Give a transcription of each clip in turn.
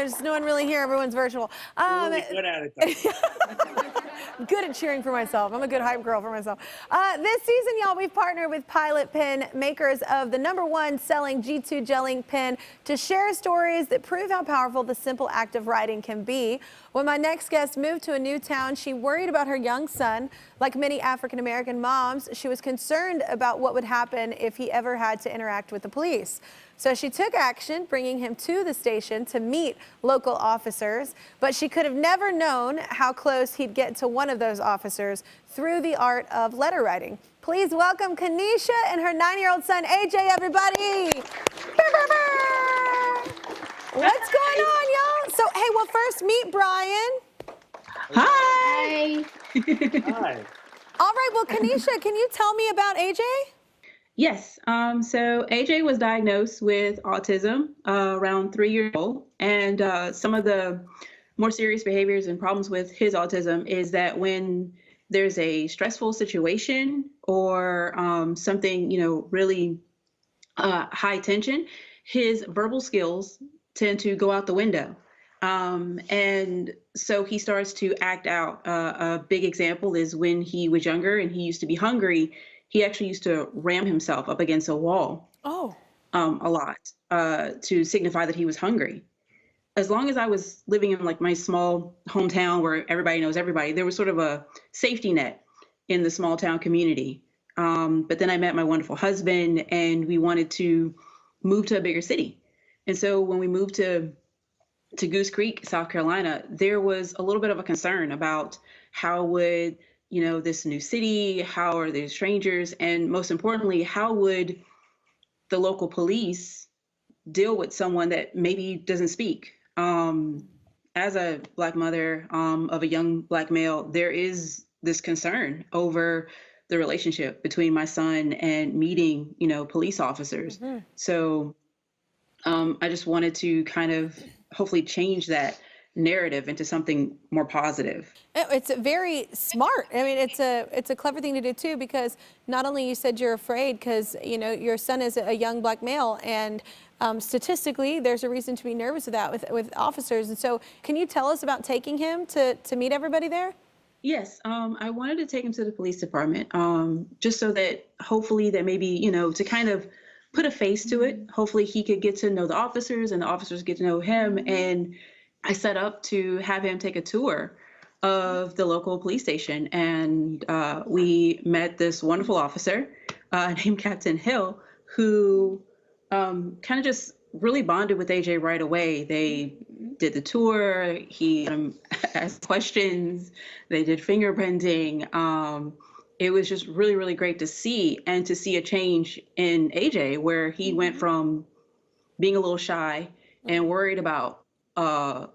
There's no one really here. Everyone's virtual. You're really good at it, though. Good at cheering for myself. I'm a good hype girl for myself. This season, y'all, we've partnered with Pilot Pen, makers of the #1 selling G2 gelling pen, to share stories that prove how powerful the simple act of writing can be. When my next guest moved to a new town, she worried about her young son. Like many African-American moms, she was concerned about what would happen if he ever had to interact with the police. So she took action, bringing him to the station to meet local officers, but she could have never known how close he'd get to one of those officers through the art of letter writing. Please welcome Kanisha and her 9-year-old son, AJ, everybody. What's going on, y'all? So, hey, well, first meet Brian. Hi. Hi. All right, well, Kanisha, can you tell me about AJ? Yes. So AJ was diagnosed with autism around 3 years old. And some of the more serious behaviors and problems with his autism is that when there's a stressful situation or something, really high tension, his verbal skills tend to go out the window. And so he starts to act out. A big example is when he was younger and he used to be hungry, he actually used to ram himself up against a wall a lot to signify that he was hungry. As long as I was living in like my small hometown where everybody knows everybody, there was sort of a safety net in the small town community. But then I met my wonderful husband and we wanted to move to a bigger city. And so when we moved to Goose Creek, South Carolina, there was a little bit of a concern about how would this new city, how are they strangers? And most importantly, how would the local police deal with someone that maybe doesn't speak? As a Black mother of a young Black male, there is this concern over the relationship between my son and meeting, police officers. Mm-hmm. So I just wanted to kind of hopefully change that narrative into something more positive. It's very smart. I mean, it's a clever thing to do too, because not only you said you're afraid because your son is a young Black male, and statistically there's a reason to be nervous of that with officers. And so can you tell us about taking him to meet everybody there? Yes, I wanted to take him to the police department just so that hopefully that maybe, to kind of put a face to it. Hopefully he could get to know the officers and the officers get to know him. And I set up to have him take a tour of the local police station. And we met this wonderful officer named Captain Hill, who kind of just really bonded with AJ right away. They did the tour. He asked questions. They did fingerprinting. It was just really, really great to see, and to see a change in AJ where he went from being a little shy and worried about law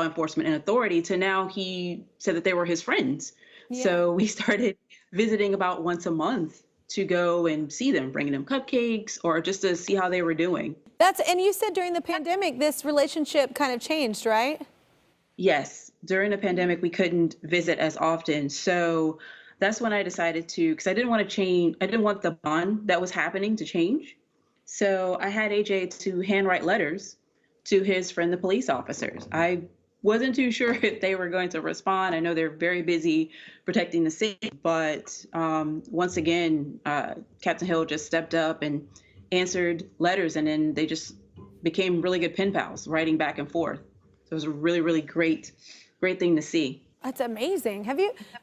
enforcement and authority to now he said that they were his friends. Yeah. So we started visiting about once a month to go and see them, bringing them cupcakes or just to see how they were doing. And you said during the pandemic, this relationship kind of changed, right? Yes. During the pandemic, we couldn't visit as often. So that's when I decided to, because I didn't want to change. I didn't want the bond that was happening to change. So I had AJ to handwrite letters to his friend, the police officers. I wasn't too sure if they were going to respond. I know they're very busy protecting the city, but once again, Captain Hill just stepped up and answered letters, and then they just became really good pen pals, writing back and forth. So it was a really, really great thing to see. That's amazing.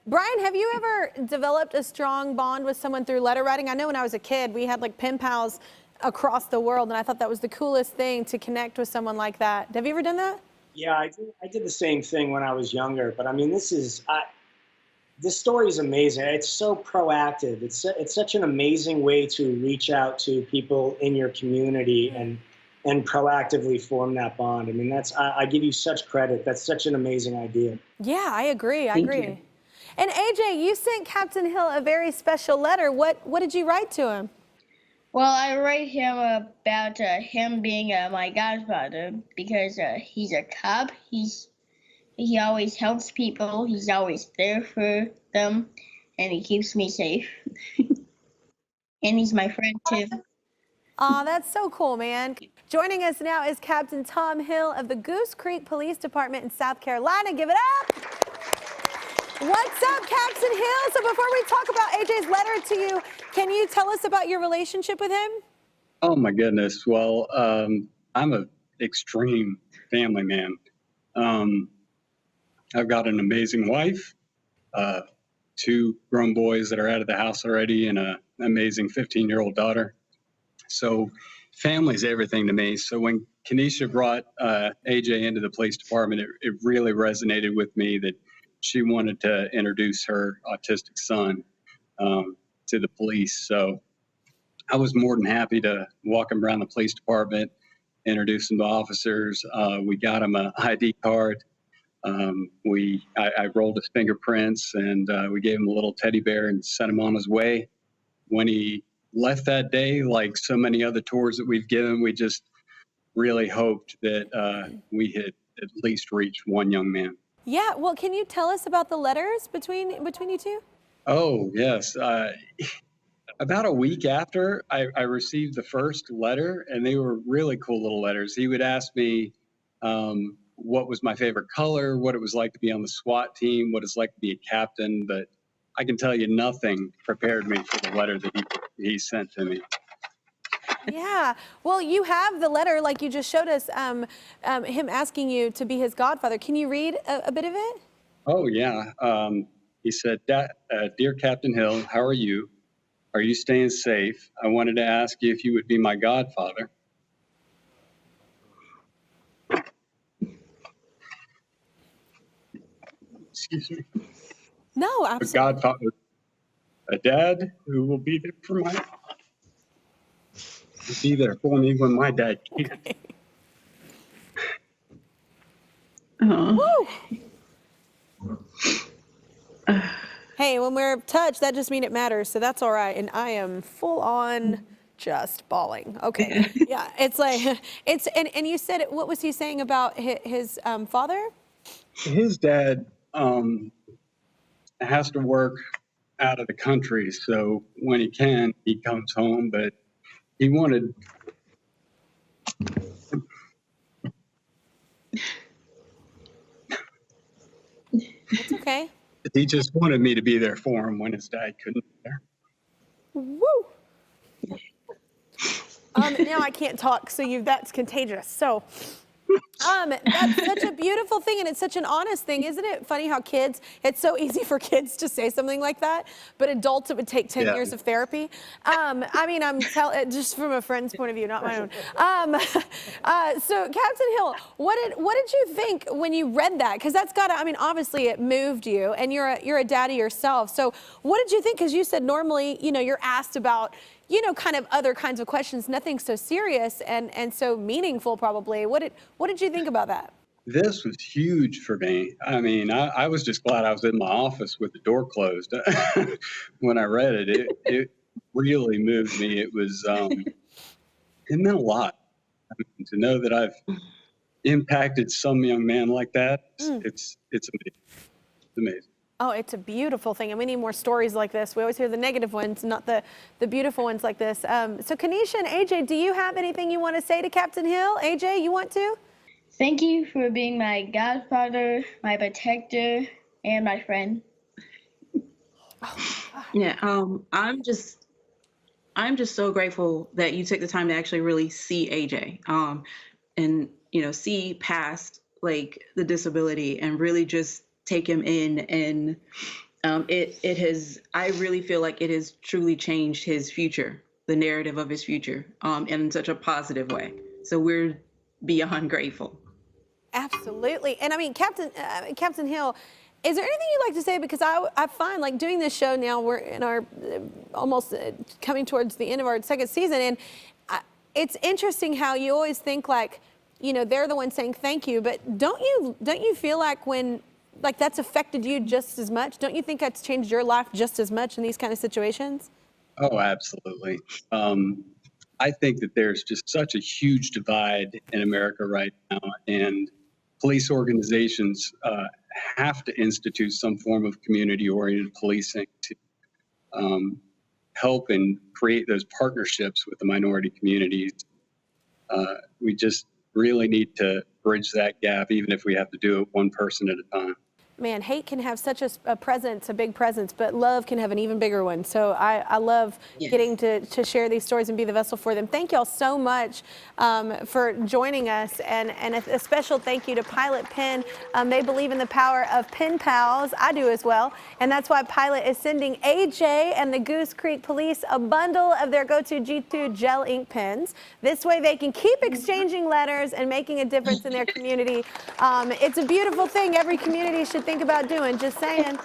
Brian, have you ever developed a strong bond with someone through letter writing? I know when I was a kid, we had like pen pals across the world, and I thought that was the coolest thing to connect with someone like that. Have you ever done that? Yeah, I did the same thing when I was younger, but I mean, this story is amazing. It's so proactive. It's such an amazing way to reach out to people in your community and proactively form that bond. I mean, I give you such credit. That's such an amazing idea. Yeah, I agree. Thank you. And AJ, you sent Captain Hill a very special letter. What did you write to him? Well, I write him about him being my godfather because he's a cop. He always helps people. He's always there for them, and he keeps me safe. And he's my friend too. Oh, that's so cool, man. Joining us now is Captain Tom Hill of the Goose Creek Police Department in South Carolina. Give it up. What's up, Captain Hill? So before we talk about AJ's letter to you, can you tell us about your relationship with him? Oh my goodness. Well, I'm an extreme family man. I've got an amazing wife, 2 grown boys that are out of the house already, and an amazing 15-year-old daughter. So family's everything to me. So when Kenesha brought AJ into the police department, it really resonated with me that she wanted to introduce her autistic son to the police. So I was more than happy to walk him around the police department, introduce him to officers. We got him an ID card. I rolled his fingerprints, and we gave him a little teddy bear and sent him on his way. When he left that day, like so many other tours that we've given, we just really hoped that we had at least reached one young man. Yeah, well, can you tell us about the letters between you two? Oh, yes. About a week after I received the first letter, and they were really cool little letters. He would ask me what was my favorite color, what it was like to be on the SWAT team, what it's like to be a captain, but I can tell you nothing prepared me for the letter that he sent to me. Yeah, well, you have the letter like you just showed us, him asking you to be his godfather. Can you read a bit of it? Oh, yeah. He said, Dear Captain Hill, how are you? Are you staying safe? I wanted to ask you if you would be my godfather. Excuse me. No, A absolutely. godfather, a dad who will be there for me when my dad can't. Oh. Woo! Hey, when we're touched, that just means it matters, so that's all right. And I am full on just bawling. Okay, yeah, it's like and you said, what was he saying about his father? His dad has to work out of the country, so when he can, he comes home. But he wanted. It's okay. He just wanted me to be there for him when his dad couldn't be there. Woo! Now I can't talk, so that's contagious. So, that's such a beautiful thing, and it's such an honest thing, isn't it? Funny how it's so easy for kids to say something like that, but adults, it would take 10 years of therapy. I mean, just from a friend's point of view, not my own. So Captain Hill, what did you think when you read that? Because obviously it moved you, and you're a daddy yourself. So what did you think? Because you said normally, you're asked about, kind of other kinds of questions, nothing so serious and so meaningful probably. What did you think about that? This was huge for me. I mean, I was just glad I was in my office with the door closed when I read it. It really moved me. It was, it meant a lot. I mean, to know that I've impacted some young man like that, it's amazing. It's amazing. Oh, it's a beautiful thing, and we need more stories like this. We always hear the negative ones, not the beautiful ones like this. So Kenesha and AJ, do you have anything you want to say to Captain Hill? AJ, you want to? Thank you for being my godfather, my protector, and my friend. Yeah, I'm just so grateful that you took the time to actually really see AJ, and see past like the disability and really just take him in, and it has. I really feel like it has truly changed his future, the narrative of his future, in such a positive way. So we're beyond grateful. Absolutely. And I mean, Captain Hill, is there anything you'd like to say? Because I find like doing this show now, we're in our almost coming towards the end of our second season, and it's interesting how you always think like, they're the ones saying thank you, but don't you feel like when like that's affected you just as much? Don't you think that's changed your life just as much in these kind of situations? Oh, absolutely. I think that there's just such a huge divide in America right now, and police organizations have to institute some form of community-oriented policing to help and create those partnerships with the minority communities. We just really need to bridge that gap, even if we have to do it one person at a time. Man, hate can have such a presence, a big presence, but love can have an even bigger one. So I love getting to share these stories and be the vessel for them. Thank y'all so much for joining us, and a special thank you to Pilot Pen. They believe in the power of pen pals. I do as well, and that's why Pilot is sending AJ and the Goose Creek Police a bundle of their go-to G2 gel ink pens. This way they can keep exchanging letters and making a difference in their community. It's a beautiful thing. Every community should think about doing. Just saying.